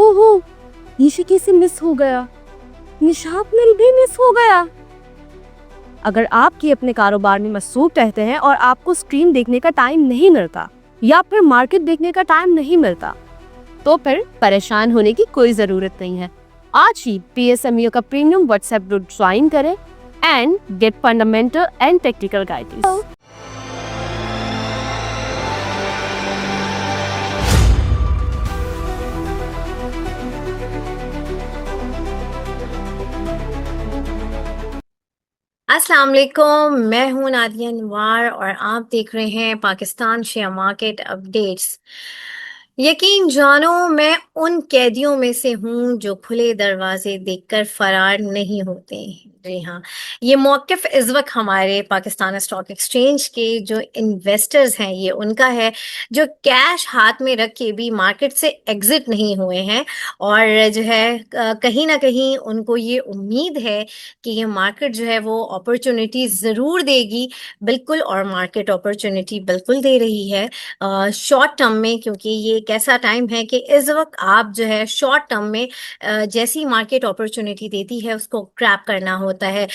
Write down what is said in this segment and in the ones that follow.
ओहो, ये कैसे मिस हो गया? निशात मिल भी मिस हो गया। अगर आपकी अपने कारोबार में मसरूफ रहते हैं और आपको स्क्रीन देखने का टाइम नहीं मिलता या फिर मार्केट देखने का टाइम नहीं मिलता, तो फिर परेशान होने की कोई जरूरत नहीं है। आज ही PSMU का प्रीमियम व्हाट्सएप ग्रुप ज्वाइन करें and get fundamental and technical guidance. अस्सलाम वालेकुम, मैं हूं नादिया नवार और आप देख रहे हैं पाकिस्तान शेयर मार्केट अपडेट्स। यकीन जानो, मैं उन कैदियों में से हूं जो खुले दरवाजे देखकर फरार नहीं होते। जी हाँ, ये मौक़िफ़ इस वक्त हमारे पाकिस्तान स्टॉक एक्सचेंज के जो इन्वेस्टर्स हैं ये उनका है, जो कैश हाथ में रख के भी मार्केट से एग्जिट नहीं हुए हैं और जो है कहीं ना कहीं उनको ये उम्मीद है कि ये मार्केट जो है वो अपॉर्चुनिटी ज़रूर देगी। बिल्कुल, और मार्केट अपॉर्चुनिटी बिल्कुल दे रही है शॉर्ट टर्म में, क्योंकि ये एक ऐसा टाइम है कि इस वक्त आप जो है शॉर्ट टर्म में जैसी मार्केट अपॉर्चुनिटी देती है उसको ग्रैब करना होता है।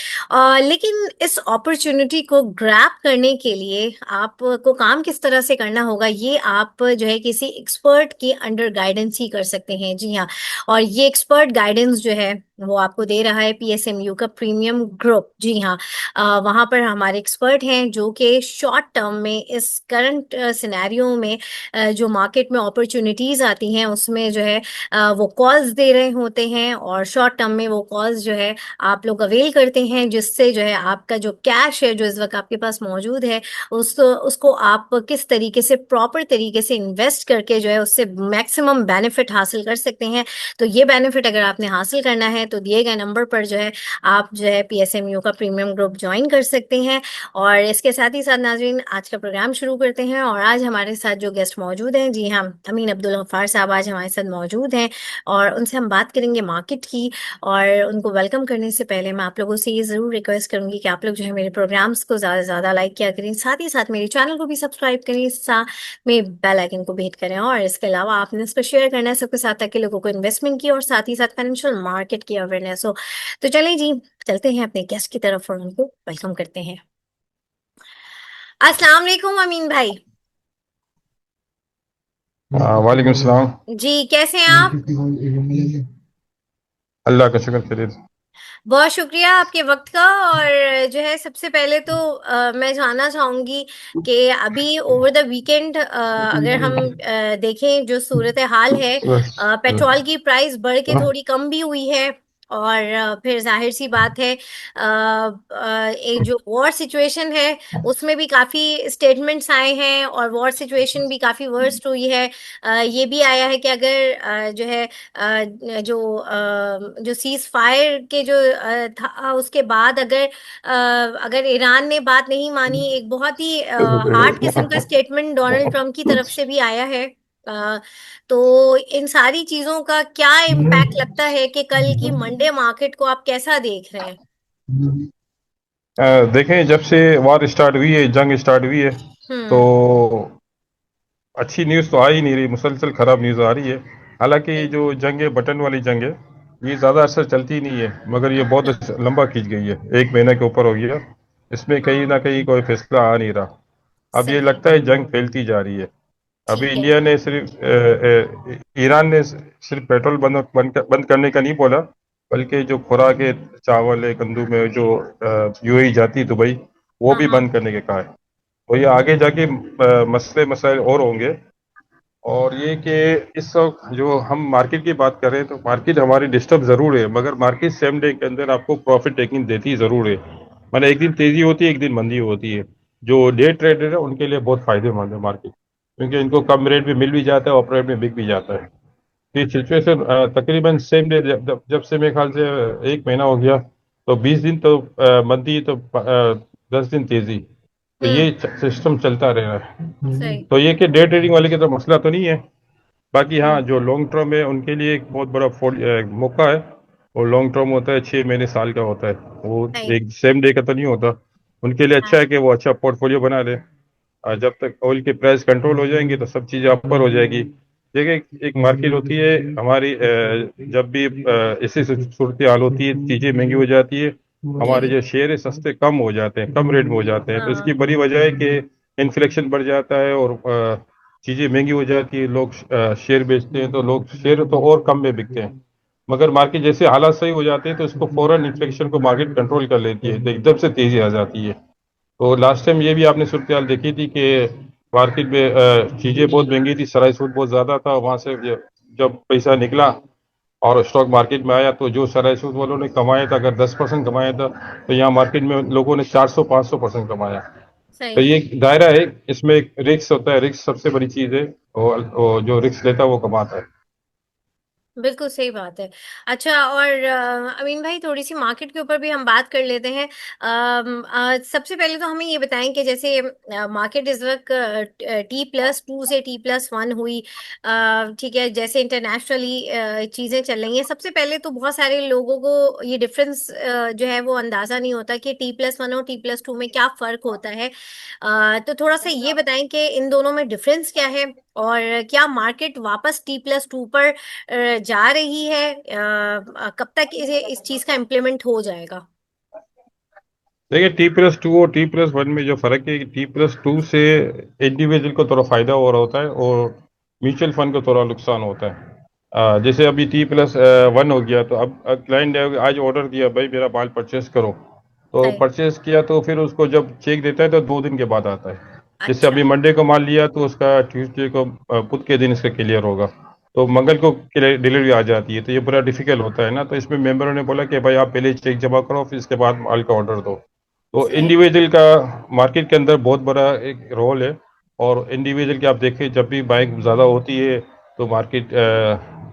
लेकिन इस अपॉर्चुनिटी को ग्रैब करने के लिए आपको काम किस तरह से करना होगा, ये आप जो है किसी एक्सपर्ट के अंडर गाइडेंस ही कर सकते हैं। जी हाँ, और ये एक्सपर्ट गाइडेंस जो है वो आपको दे रहा है PSMU का प्रीमियम ग्रुप। जी हाँ, वहाँ पर हमारे एक्सपर्ट हैं जो कि शॉर्ट टर्म में इस करंट सिनेरियो में जो मार्केट में अपॉर्चुनिटीज़ आती हैं उसमें जो है वो कॉल्स दे रहे होते हैं और शॉर्ट टर्म में वो कॉल्स जो है आप लोग अवेल करते हैं, जिससे जो है आपका जो कैश है जो इस वक्त आपके पास मौजूद है उसको आप किस तरीके से प्रॉपर तरीके से इन्वेस्ट करके जो है उससे मैक्सिमम बेनिफिट हासिल कर सकते हैं। तो ये बेनिफिट अगर आपने हासिल करना है तो दिए गए नंबर पर जो है आप जो है PSMU का प्रीमियम ग्रुप ज्वाइन कर सकते हैं। और इसके साथ ही साथ नाज़रीन, आज का प्रोग्राम शुरू करते हैं और आज हमारे साथ जो गेस्ट मौजूद हैं, जी हाँ, अमीन अब्दुल गफ्फार साहब आज हमारे साथ मौजूद हैं और उनसे हम बात करेंगे मार्केट की। और उनको वेलकम करने से पहले मैं आप लोगों से ये ज़रूर रिक्वेस्ट करूँगी कि आप लोग जो है मेरे प्रोग्राम्स को ज़्यादा से ज़्यादा लाइक किया करें, साथ ही साथ मेरे चैनल को भी सब्सक्राइब करें, साथ में बेल आइकन को भी हिट करें और इसके अलावा आपने इसको शेयर करना है सबके साथ ताकि लोगों को इन्वेस्टमेंट की और साथ ही साथ फाइनेंशियल मार्केट की अवेयरनेस हो। तो चलें जी, चलते हैं अपने गेस्ट की तरफ और उनको वेलकम करते हैं। अस्सलाम वालेकुम अमीन भाई। वालेकुम सलाम। जी, कैसे हैं आप? अल्लाह का शुक्र खैरियत। बहुत शुक्रिया आपके वक्त का। और जो है सबसे पहले तो मैं जानना चाहूँगी कि अभी ओवर द वीकेंड अगर हम देखें जो सूरत हाल है, पेट्रोल की प्राइस बढ़ के थोड़ी कम भी हुई है और फिर जाहिर सी बात है एक जो वॉर सिचुएशन है उसमें भी काफ़ी स्टेटमेंट्स आए हैं और वॉर सिचुएशन भी काफ़ी वर्स्ट हुई है। ये भी आया है कि अगर जो है जो सीज फायर के जो था उसके बाद अगर ईरान ने बात नहीं मानी, एक बहुत ही हार्ड किस्म का स्टेटमेंट डोनाल्ड ट्रंप की तरफ से भी आया है। अ, तो इन सारी चीजों का क्या इम्पैक्ट लगता है कि कल की मंडे मार्केट को आप कैसा देख रहे हैं? देखें, जब से वार स्टार्ट हुई है, जंग स्टार्ट हुई है, तो हम्म। अच्छी न्यूज़ तो आ ही नहीं रही, मुसलसल ख़राब न्यूज़ आ रही है। हालांकि ये जो जंग है, बटन वाली जंग है, ये ज़्यादा असर चलती ही नहीं है, मगर ये बहुत लंबा खींच गई है, एक महीना के ऊपर हो गया। इसमें कहीं हाँ, ना कहीं कोई फैसला आ नहीं रहा। अब ये सही। लगता है जंग फैलती जा रही है। अभी ठीक है। इंडिया ने सिर्फ ईरान ने सिर्फ पेट्रोल बंद करने का नहीं बोला, बल्कि जो खुराक है, चावल है, गंदम में जो यूएई जाती दुबई, वो हाँ भी हाँ। बंद करने के कहा है। तो ये आगे जाके मसले मसाइल और होंगे। और ये कि इस वक्त जो हम मार्केट की बात कर रहे हैं, तो मार्केट हमारी डिस्टर्ब जरूर है, मगर मार्केट सेम डे के अंदर आपको प्रॉफिट टेकिंग देती जरूर है। मतलब एक दिन तेजी होती है, एक दिन मंदी होती है। जो डे ट्रेडर है उनके लिए बहुत फायदेमंद है मार्केट, क्योंकि इनको कम रेट में मिल भी जाता है, ऑपर रेट में बिक भी जाता है। तो ये सिचुएशन तकरीबन सेम डे, जब से मेरे ख्याल से एक महीना हो गया, तो 20 दिन तो मंदी, तो 10 दिन तेजी। तो हम्म। ये सिस्टम चलता रह रहा है। सही। तो ये कि डे ट्रेडिंग वाले के तो मसला तो नहीं है। बाकी हाँ, हम्म। जो लॉन्ग टर्म है उनके लिए एक बहुत बड़ा मौका है। और लॉन्ग टर्म होता है 6 महीने, साल का होता है। वो सही। एक सेम डे का तो नहीं होता। उनके लिए अच्छा है कि वो अच्छा पोर्टफोलियो बना ले। जब तक ऑयल की प्राइस कंट्रोल हो जाएंगी तो सब चीज़ें अपर हो जाएगी। देखिए, एक मार्केट होती है हमारी, जब भी ऐसी सूरत हाल होती है, चीजें महंगी हो जाती है, हमारे जी। जो शेयर है सस्ते कम हो जाते हैं, कम रेट में हो जाते हैं। तो इसकी हाँ। बड़ी वजह है कि इन्फ्लेशन बढ़ जाता है और चीजें महंगी हो जाती है। लोग शेयर बेचते हैं तो लोग शेयर तो और कम में बिकते हैं। मगर मार्केट जैसे हालात सही हो जाते हैं तो इसको फौरन इन्फ्लेशन को मार्केट कंट्रोल कर लेती है, तो एकदम से तेजी आ जाती है। तो लास्ट टाइम ये भी आपने सूरत हाल देखी थी कि मार्केट में चीजें बहुत महंगी थी, सराय सूद बहुत ज्यादा था, वहां से जब पैसा निकला और स्टॉक मार्केट में आया, तो जो सराय सूद वालों ने कमाया था, अगर 10% कमाया था, तो यहाँ मार्केट में लोगों ने 400-500% कमाया। तो सही ये है। एक दायरा है, इसमें एक रिस्क होता है, रिस्क सबसे बड़ी चीज है। और जो रिस्क लेता है वो कमाता है। बिल्कुल सही बात है। अच्छा, और अमीन भाई, थोड़ी-सी मार्केट के ऊपर भी हम बात कर लेते हैं। सबसे पहले तो हमें ये बताएँ कि जैसे मार्केट इस वक़्त T+2 से T+1 हुई। ठीक है, जैसे इंटरनेशनली चीज़ें चल रही हैं। सबसे पहले तो बहुत सारे लोगों को ये डिफ़रेंस जो है वो अंदाज़ा नहीं होता कि T+1 और T+2 में क्या फ़र्क होता है। तो थोड़ा-सा ये बताएँ कि इन दोनों में डिफ़रेंस क्या है? और क्या मार्केट वापस T+2 पर जा रही है? कब तक इसे इस चीज़ का इम्प्लीमेंट हो जाएगा? देखिए, T+2 और T+1 में जो फर्क है कि T+2 से इंडिविजुअल को थोड़ा फायदा हो रहा होता है और म्यूचुअल फंड को थोड़ा नुकसान होता है। जैसे अभी T+1 हो गया, तो अब क्लाइंट ने आज ऑर्डर दिया, भाई मेरा माल परचेस करो, तो सही। परचेस किया, तो फिर उसको जब चेक देता है तो 2 दिन के बाद आता है। जैसे अच्छा। अभी मंडे को माल लिया तो उसका ट्यूसडे को, बुध के दिन इसका क्लियर होगा, तो मंगल को डिलीवरी आ जाती है। तो ये बड़ा डिफिकल्ट होता है ना, तो इसमें मेंबरों ने बोला कि भाई आप पहले चेक जमा करो, फिर इसके बाद माल का ऑर्डर दो। तो सही। इंडिविजुअल का मार्केट के अंदर बहुत बड़ा एक रोल है। और इंडिविजुअल की आप देखें, जब भी बाइंग ज़्यादा होती है तो मार्केट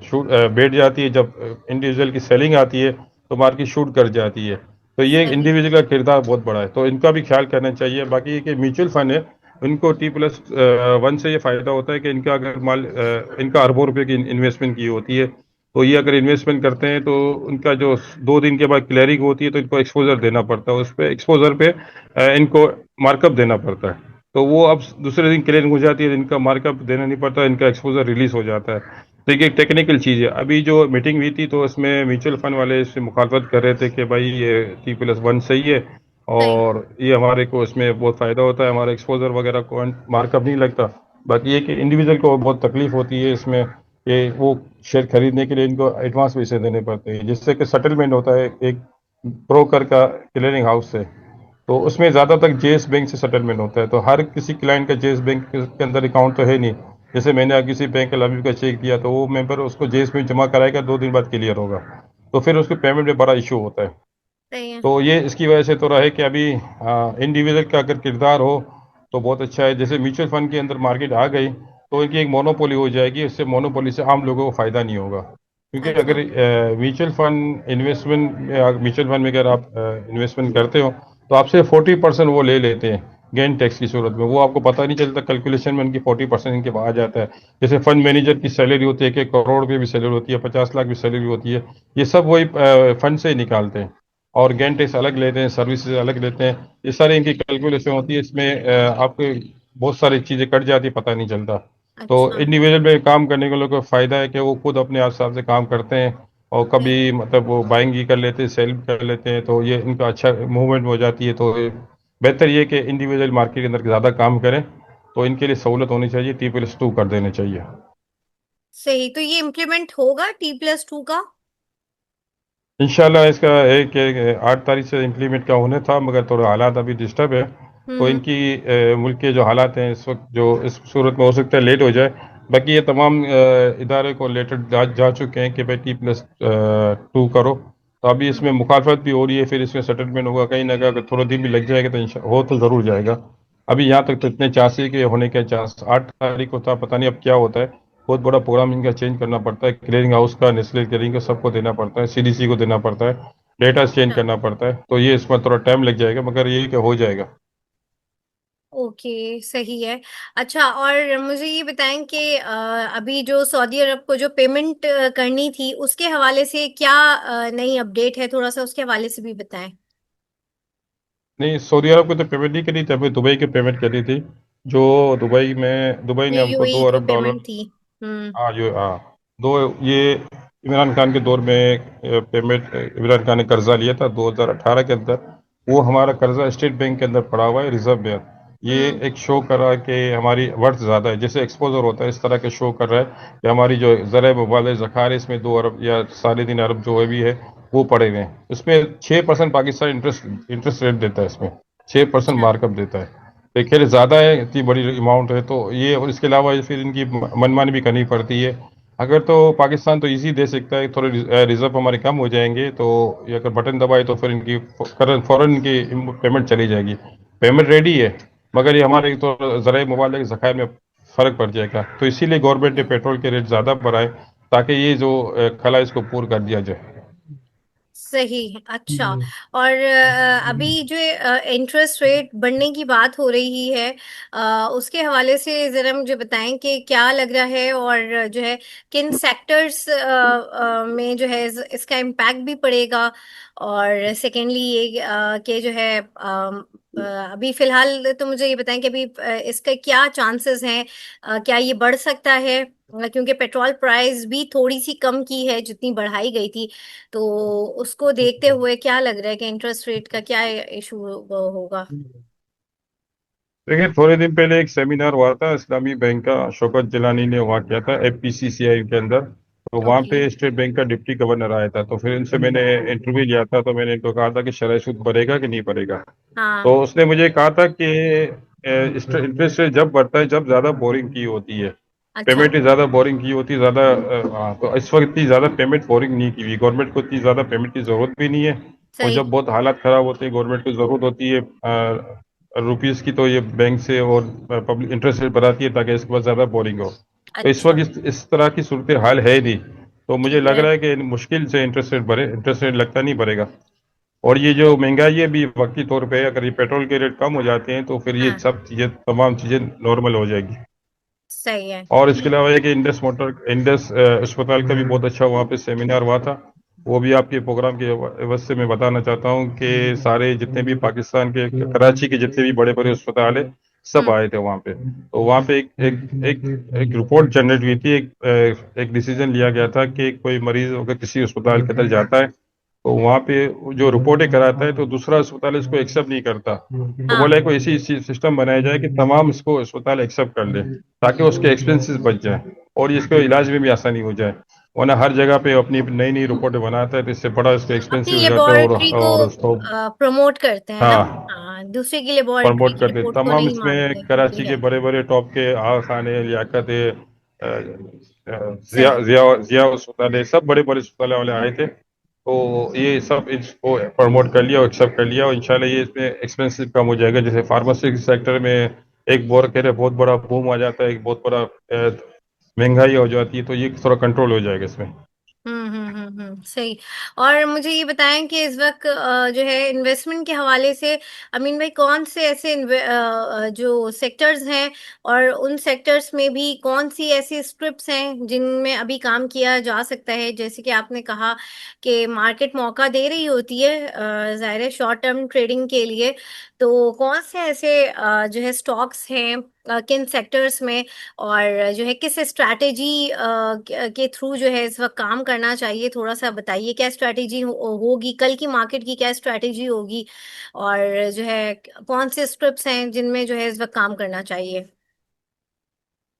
शूट बैठ जाती है, जब इंडिविजुअल की सेलिंग आती है तो मार्केट शूट कर जाती है। तो ये सही। इंडिविजुअल का किरदार बहुत बड़ा है, तो इनका भी ख्याल करना चाहिए। बाकी ये कि म्यूचुअल फंड है, उनको T+1 से ये फायदा होता है कि इनका अगर माल इनका अरबों रुपए की इन्वेस्टमेंट की होती है, तो ये अगर इन्वेस्टमेंट करते हैं तो उनका जो 2 दिन के बाद क्लियरिंग होती है, तो इनको एक्सपोजर देना पड़ता है, उस पर एक्सपोजर पे इनको मार्कअप देना पड़ता है। तो वो अब दूसरे दिन क्लियरिंग हो जाती है, इनका मार्कअप देना नहीं पड़ता, इनका एक्सपोजर रिलीज हो जाता है। तो ये एक टेक्निकल चीज़ है। अभी जो मीटिंग हुई थी तो इसमें म्यूचुअल फंड वाले इससे मुखालफत कर रहे थे कि भाई ये T+1 सही है, सही। और ये हमारे को इसमें बहुत फ़ायदा होता है, हमारा एक्सपोजर वगैरह को मार्कअप नहीं लगता। बाकी ये कि इंडिविजुअल को बहुत तकलीफ होती है इसमें कि वो शेयर खरीदने के लिए इनको एडवांस पैसे देने पड़ते हैं, जिससे कि सेटलमेंट होता है एक ब्रोकर का क्लियरिंग हाउस से। तो उसमें ज़्यादातर जेएस बैंक से सेटलमेंट होता है, तो हर किसी क्लाइंट का जेएस बैंक के अंदर अकाउंट तो है नहीं। जैसे मैंने किसी बैंक का लंबी का चेक दिया, तो वो मेंबर उसको जेएस में जमा कराएगा, 2 दिन बाद क्लियर होगा, तो फिर उसके पेमेंट में बड़ा इशू होता है। सही है। तो ये इसकी वजह से तो रहा है कि अभी इंडिविजुअल का अगर किरदार हो तो बहुत अच्छा है। जैसे म्यूचुअल फंड के अंदर मार्केट आ गई तो इनकी एक मोनोपोली हो जाएगी, इससे मोनोपोली से आम लोगों को फायदा नहीं होगा। क्योंकि अगर अच्छा। म्यूचुअल फंड में अगर आप इन्वेस्टमेंट करते हो तो आपसे 40% वो ले लेते हैं गेन टैक्स की सूरत में, वो आपको पता नहीं चलता, कैलकुलेशन में उनकी 40% इनके आ जाता है। जैसे फंड मैनेजर की सैलरी होती है, 1 करोड़ रुपये भी सैलरी होती है, 50 लाख भी सैलरी होती है, ये सब वही फंड से ही निकालते हैं। और गेन टैक्स अलग लेते हैं, सर्विसेज अलग लेते हैं, ये सारी इनकी कैलकुलेशन होती है। इसमें आपके बहुत सारी चीज़ें कट जाती, पता नहीं चलता। तो अच्छा। इंडिविजुअल में काम करने के लोगों को फ़ायदा है कि वो खुद अपने हिसाब से काम करते हैं, और सही। कभी मतलब वो बाइंग भी कर लेते हैं, सेल भी कर लेते हैं, तो ये इनका अच्छा मूवमेंट हो जाती है। तो बेहतर ये कि इंडिविजुअल मार्केट के अंदर ज़्यादा काम करें, तो इनके लिए सहूलत होनी चाहिए, T+2 कर देने चाहिए। सही, तो ये इम्प्लीमेंट होगा T+2 का? इंशाल्लाह इसका एक, 8 तारीख से इम्प्लीमेंट का होने था, मगर थोड़ा हालात अभी डिस्टर्ब है। तो हम्म। इनकी मुल्क के जो हालात हैं इस वक्त, जो इस सूरत में हो सकता है लेट हो जाए। बाकी ये तमाम इदारे को लेटर जा चुके हैं कि भाई T+2 करो। तो अभी इसमें हम्म। मुखालफत भी हो रही है, फिर इसमें सेटलमेंट होगा कहीं ना कहीं, अगर थोड़ा दिन भी लग जाएगा तो हो तो ज़रूर जाएगा। अभी यहाँ तक तो इतने चांस है कि होने के चांस, 8 तारीख को था, पता नहीं अब क्या होता है। बहुत बड़ा प्रोग्राम इनका चेंज करना पड़ता है, क्लियरिंग हाउस का, नेशनल क्लियरिंग का, सबको देना पड़ता है, सीडीसी को देना पड़ता है, डेटा चेंज अच्छा। करना पड़ता है। तो ये इसमें थोड़ा टाइम लग जाएगा, मगर ये कि हो जाएगा। ओके, सही है। अच्छा, और मुझे ये बताएँ कि अभी जो सऊदी अरब को जो पेमेंट करनी थी, उसके हवाले से क्या नई अपडेट है? थोड़ा-सा उसके हवाले से भी बताएँ। नहीं, सऊदी अरब को तो पेमेंट नहीं करी थी, हमें दुबई की पेमेंट करी थी। जो दुबई ने ये हमको दो यूएई की अरब पेमेंट डॉलर थी। हम्म। हाँ जो हाँ दो ये इमरान खान के दौर में पेमेंट इमरान खान ने कर्जा लिया था 2018 के अंदर। वो हमारा कर्जा स्टेट बैंक के अंदर पड़ा हुआ है, रिजर्व बैंक। ये हम्म। एक शो कर रहा है कि हमारी वर्थ ज़्यादा है, जैसे एक्सपोजर होता है इस तरह के शो कर रहा है कि हमारी जो ज़र मुबाल ज़खायर है इसमें 2 अरब या 3.5 अरब जो भी है वो पड़े हुए हैं। इसमें 6% पाकिस्तान इंटरेस्ट इंटरेस्ट रेट देता है, इसमें 6% अच्छा। मार्कअप देता है। देखिए ज़्यादा है, इतनी बड़ी अमाउंट है तो ये, और इसके अलावा ये फिर इनकी मनमानी भी करनी पड़ती है। अगर तो पाकिस्तान तो इजी दे सकता है, थोड़े रिजर्व हमारे कम हो जाएंगे तो ये अगर बटन दबाए तो फिर इनकी फौरन इनकी पेमेंट चली जाएगी। पेमेंट रेडी है, मगर ये हमारे तो ज़राए मुबालिग ज़खायर में फ़र्क पड़ जाएगा, तो इसीलिए गवर्नमेंट ने पेट्रोल के रेट ज़्यादा बढ़ाए ताकि ये जो खला इसको पूरा कर दिया जाए। सही। अच्छा। और अभी जो इंटरेस्ट रेट बढ़ने की बात हो रही है, उसके हवाले से ज़रा मुझे बताएं कि क्या लग रहा है, और जो है किन सेक्टर्स में जो है इसका इम्पैक्ट भी पड़ेगा। और सेकेंडली ये कि जो है अभी फिलहाल तो मुझे ये बताएं कि अभी इसका क्या चांसेस हैं, क्या ये बढ़ सकता है, क्योंकि पेट्रोल प्राइस भी थोड़ी सी कम की है जितनी बढ़ाई गई थी। तो उसको देखते हुए क्या लग रहा है कि इंटरेस्ट रेट का क्या इशू होगा। देखिए थोड़े दिन पहले एक सेमिनार हुआ था इस्लामी बैंक का, शौकत जिलानी ने वहाँ किया था एफपीसीसीआई के अंदर। तो वहाँ ओके। पे स्टेट बैंक का डिप्टी गवर्नर आया था, तो फिर इनसे मैंने इंटरव्यू लिया था, तो मैंने इनको कहा था कि शरह सूद बढ़ेगा कि नहीं बढ़ेगा। हाँ। तो उसने मुझे कहा था कि इंटरेस्ट रेट जब बढ़ता है जब ज्यादा बोरिंग की होती है, अच्छा। पेमेंट ही ज्यादा बोरिंग की होती है ज्यादा। हाँ, तो इस वक्त इतनी ज्यादा पेमेंट बोरिंग नहीं की हुई, गवर्नमेंट को इतनी ज्यादा पेमेंट की जरूरत भी नहीं है। और सही। जब बहुत हालात खराब होते हैं गवर्नमेंट को जरूरत होती है रुपीस की, तो ये बैंक से और पब्लिक इंटरेस्ट रेट बढ़ाती है ताकि इसके बाद ज्यादा बोरिंग हो। तो इस वक्त अच्छा। इस तरह की सूरत हाल है नहीं, तो मुझे ठीक लग है। रहा है कि मुश्किल से इंटरेस्ट रेट बढ़े, इंटरेस्ट रेट लगता नहीं बढ़ेगा। और ये जो महंगाई है भी वक्ती तौर पे, अगर ये पेट्रोल के रेट कम हो जाते हैं तो फिर ये हाँ। सब चीजें, तमाम चीजें नॉर्मल हो जाएगी। सही है। और इसके अलावा ये कि इंडस अस्पताल का भी बहुत अच्छा वहाँ पे सेमिनार हुआ था। वो भी आपके प्रोग्राम के वजह से मैं बताना चाहता हूँ कि सारे जितने भी पाकिस्तान के कराची के जितने भी बड़े बड़े अस्पताल है सब हम्म। आए थे वहाँ पे। तो वहाँ पे एक रिपोर्ट जनरेट हुई थी, एक डिसीजन लिया गया था कि कोई मरीज अगर किसी अस्पताल के अंदर जाता है तो वहाँ पे जो रिपोर्टें कराता है तो दूसरा अस्पताल इसको एक्सेप्ट नहीं करता। तो हाँ। बोले कोई ऐसी सिस्टम बनाया जाए कि तमाम इसको अस्पताल एक्सेप्ट कर ले ताकि उसके एक्सपेंसेस बच जाए और इसके इलाज में भी आसानी हो जाए। वरना हर जगह पे अपनी नई नई रिपोर्टें बनाता है तो इससे बड़ा इसके अपनी एक्सपेंसिव हो जाता है लेबोरेटरी को और उसको प्रमोट करते हैं ना। हाँ हाँ, दूसरे की लेबोरेटरी प्रमोट की करते। रिपोर्ट को तमाम नहीं इसमें मानते। कराची ठीक के है। बड़े बड़े टॉप के आगा खान है, लियाकत है, सही। जिया जिया अस्पताल है, सब बड़े बड़े अस्पताल वाले आए थे। तो ये सब इसको प्रमोट कर लिया और एक्सेप्ट कर लिया और इंशाल्लाह ये इसमें एक्सपेंसिव कम हो जाएगा। जैसे फार्मेसी सेक्टर में एक बोर कह रहे बहुत बड़ा बूम आ जाता है, एक बहुत बड़ा महंगाई हो जाती है, तो ये थोड़ा कंट्रोल हो जाएगा इसमें। सही। और मुझे ये बताएं कि इस वक्त जो है इन्वेस्टमेंट के हवाले से अमीन भाई कौन से ऐसे जो सेक्टर्स हैं, और उन सेक्टर्स में भी कौन सी ऐसी स्क्रिप्ट्स हैं जिनमें अभी काम किया जा सकता है। जैसे कि आपने कहा कि मार्केट मौका दे रही होती है जाहिर है शॉर्ट टर्म ट्रेडिंग के लिए। तो कौन से ऐसे जो है स्टॉक्स हैं किन सेक्टर्स में, और जो है किस स्ट्रैटेजी के थ्रू जो है इस वक्त काम करना चाहिए, थोड़ा सा बताइए क्या स्ट्रैटेजी होगी, कल की मार्केट की क्या स्ट्रैटेजी होगी, और जो है कौन से स्क्रिप्ट्स हैं जिनमें जो है इस वक्त काम करना चाहिए।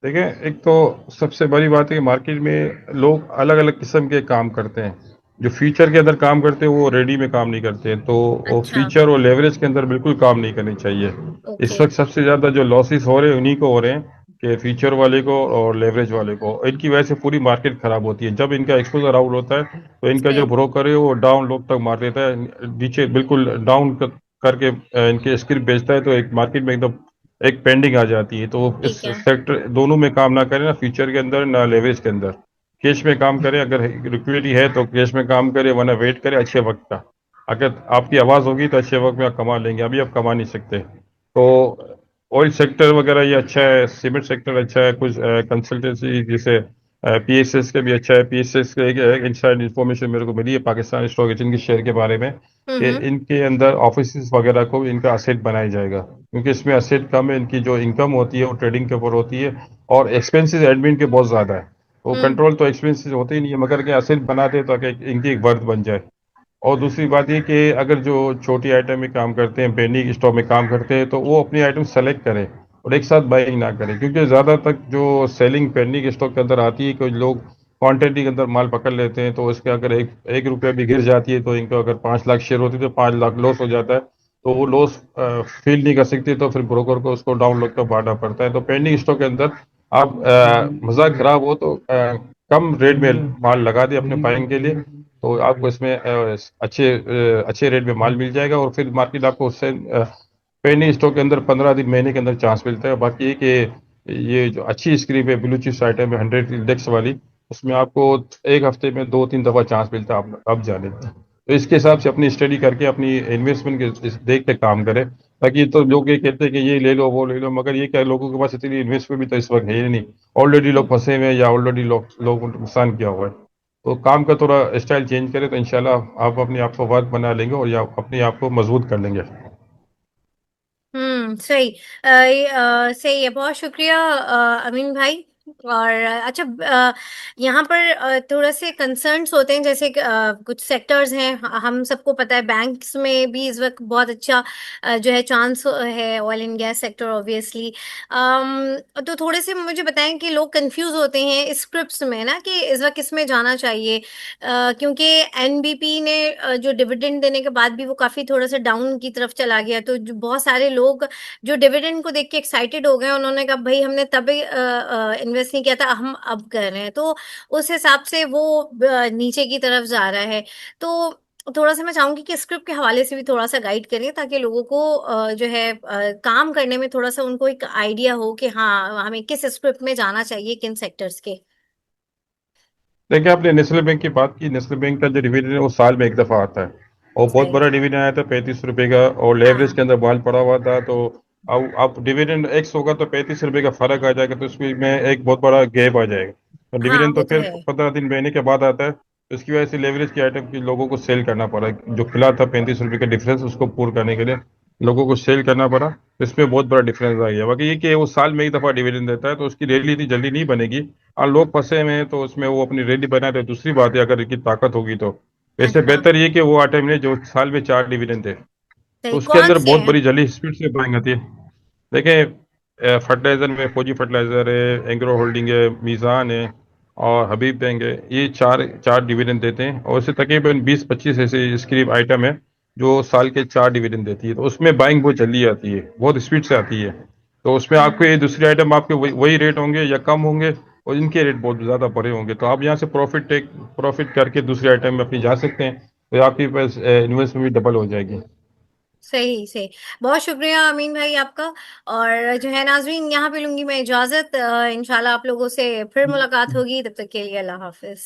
देखिए एक तो सबसे बड़ी बात है कि मार्केट में लोग अलग अलग किस्म के काम करते हैं। जो फ्यूचर के अंदर काम करते हैं वो रेडी में काम नहीं करते हैं, तो वो अच्छा। फ्यूचर और लेवरेज के अंदर बिल्कुल काम नहीं करनी चाहिए। इस ओके। वक्त सबसे ज्यादा जो लॉसेस हो रहे हैं उन्हीं को हो रहे हैं, कि फ्यूचर वाले को और लेवरेज वाले को। इनकी वजह से पूरी मार्केट खराब होती है। जब इनका एक्सपोजर आउट होता है तो इनका जो सही। ब्रोकर है वो डाउन लोग तक मार देता है, नीचे बिल्कुल डाउन करके इनके स्क्रिप्ट बेचता है, तो एक मार्केट में एकदम एक पेंडिंग आ जाती है। तो इस ठीक है। सेक्टर दोनों में काम ना करें, ना फ्यूचर के अंदर ना लेवरेज के अंदर। कैश में काम करें, अगर लिक्विडिटी है तो कैश में काम करें, वरना वेट करें अच्छे वक्त का। अगर आपकी आवाज होगी तो अच्छे वक्त में आप कमा लेंगे, अभी आप कमा नहीं सकते। तो ऑयल सेक्टर वगैरह ये अच्छा है, सीमेंट सेक्टर अच्छा है, कुछ कंसल्टेंसी जैसे पीएसएस का भी अच्छा है। पीएसएस का एक इनसाइड इंफॉर्मेशन मेरे को मिली है पाकिस्तान स्टॉक एक्सचेंज के शेयर के बारे में, कि हम्म। इनके अंदर ऑफिस वगैरह को इनका असेट बनाया जाएगा। क्योंकि इसमें एसेट कम है, इनकी जो इनकम होती है वो ट्रेडिंग के ऊपर होती है, और एक्सपेंसेस एडमिन के बहुत ज़्यादा है। तो हम्म। कंट्रोल तो एक्सपेंसेस होते ही नहीं है, मगर के एसेट बनाते हैं ताकि इनकी एक वर्थ बन जाए। और दूसरी बात ये कि अगर जो छोटी आइटम में काम करते हैं, पेंडिंग स्टॉक में काम करते हैं, तो वो अपनी आइटम सेलेक्ट करें और एक साथ बाइंग ना करें, क्योंकि ज़्यादा तक जो सेलिंग पेंडिंग स्टॉक के अंदर आती है, कुछ लोग क्वांटिटी के अंदर माल पकड़ लेते हैं, तो उसके अगर एक एक रुपया भी गिर जाती है, तो इनको अगर 5 लाख शेयर होती है तो 5 लाख लॉस हो जाता है। तो वो लॉस फील नहीं कर सकती, तो फिर ब्रोकर को उसको डाउन लोड का बांटना पड़ता है। तो पेंडिंग स्टॉक के अंदर आप मजाक खराब हो तो कम रेट में माल लगा दें अपने बाइंग के लिए, तो आपको इसमें अच्छे रेट में माल मिल जाएगा। और फिर मार्केट आपको उससे पेनी स्टॉक के अंदर 15 दिन महीने के अंदर चांस मिलता है। बाकी ये कि ये जो अच्छी स्क्रीप है ब्लू चिप्स आइटम है 100 इंडेक्स वाली, उसमें आपको एक हफ्ते में 2-3 दफा चांस मिलता है आप जाने का। तो इसके हिसाब से अपनी स्टडी करके अपनी इन्वेस्टमेंट के देख के काम करें। बाकी तो लोग ये कहते हैं कि ये ले लो वो ले लो, मगर ये क्या, लोगों के पास इतनी इन्वेस्टमेंट भी तो इस वक्त है ही नहीं। ऑलरेडी लोग फंसे हुए हैं या ऑलरेडी लोग नुकसान किया हुआ है। तो काम का थोड़ा स्टाइल चेंज करें तो इंशाल्लाह आप अपने आप को वर्क बना लेंगे और या अपने आप को मजबूत कर लेंगे। सही। सही है, बहुत शुक्रिया अमीन भाई। और अच्छा, यहाँ पर थोड़ा से कंसर्न्स होते हैं, जैसे कि, कुछ सेक्टर्स हैं, हम सबको पता है बैंक्स में भी इस वक्त बहुत अच्छा जो है चांस है, oil and gas sector obviously. तो थोड़े से मुझे बताएं कि लोग कंफ्यूज होते हैं स्क्रिप्ट्स में ना, कि इस वक्त किस में जाना चाहिए, क्योंकि एनबीपी ने जो डिविडेंड देने के बाद भी वो काफी थोड़ा सा डाउन की तरफ चला गया, तो बहुत सारे लोग जो डिविडेंड को देख के एक्साइटेड हो गए, उन्होंने कहा भाई हमने तभी इन्वेस्ट नहीं किया था, हम अब कर रहे हैं, तो उस हिसाब से वो नीचे की तरफ जा रहा है। तो थोड़ा सा मैं चाहूंगी कि स्क्रिप्ट के हवाले से भी थोड़ा सा गाइड करें, ताकि लोगों को जो है काम करने में थोड़ा सा उनको एक आइडिया हो कि हाँ हमें किस स्क्रिप्ट में जाना चाहिए, किन सेक्टर्स के। देखिए, आपने नेशनल बैंक की बात की। नेशनल बैंक का जो डिविडेंड है वो साल में एक दफा आता है, और बहुत सही। बड़ा डिविडेंड आया था 35 रुपए का, और लेवरेज हाँ। के अंदर माल पड़ा हुआ था। तो अब डिविडेंड एक्स होगा तो 35 रुपए का फर्क आ जाएगा, तो उसमें एक बहुत बड़ा गैप आ जाएगा। तो हाँ डिविडेंड वो तो तो फिर है। 15 दिन महीने के बाद आता है, तो इसकी वजह से लेवरेज की आइटम की लोगों को सेल करना पड़ा। जो खुला था 35 रुपए का डिफरेंस, उसको पूरा करने के लिए लोगों को सेल करना पड़ा, तो इसमें बहुत बड़ा डिफरेंस आ गया। बाकी ये कि वो साल में एक दफा डिविडेंड देता है, तो उसकी रैली इतनी जल्दी नहीं बनेगी। और लोग फंसे हुए हैं तो उसमें वो अपनी रैली बना रहे, दूसरी बात है अगर इनकी ताकत होगी तो। वैसे अच्छा। बेहतर ये कि वो आइटम ने जो साल में 4 डिविडेंड दे, तो सही, उसके कौन अंदर से बहुत हैं? बड़ी जल्दी स्पीड से बाइंग आती है। देखें, फर्टिलाइजर में फौजी फर्टिलाइजर है, एंग्रो होल्डिंग है, मीज़ान है, और हबीब बैंक है। ये चार चार डिविडेंड देते हैं, और इससे तकरीबन 20-25 ऐसे स्क्रीप आइटम है जो साल के 4 डिविडेंड देती है। तो उसमें बाइंग बहुत जल्दी आती है, बहुत स्पीड से आती है। तो उसमें आपको ये दूसरी आइटम आपके वही रेट होंगे या कम होंगे, और इनके रेट बहुत ज़्यादा बड़े होंगे। तो आप यहाँ से प्रॉफिट करके दूसरी आइटम में अपनी जा सकते हैं, तो आपकी पास इन्वेस्टमेंट भी डबल हो जाएगी। सही सही। बहुत शुक्रिया अमीन भाई आपका। और जो है नाजरीन, यहाँ पे लूंगी मैं इजाजत, इंशाल्लाह आप लोगों से फिर मुलाकात होगी, तब तक के लिए अल्लाह हाफिज।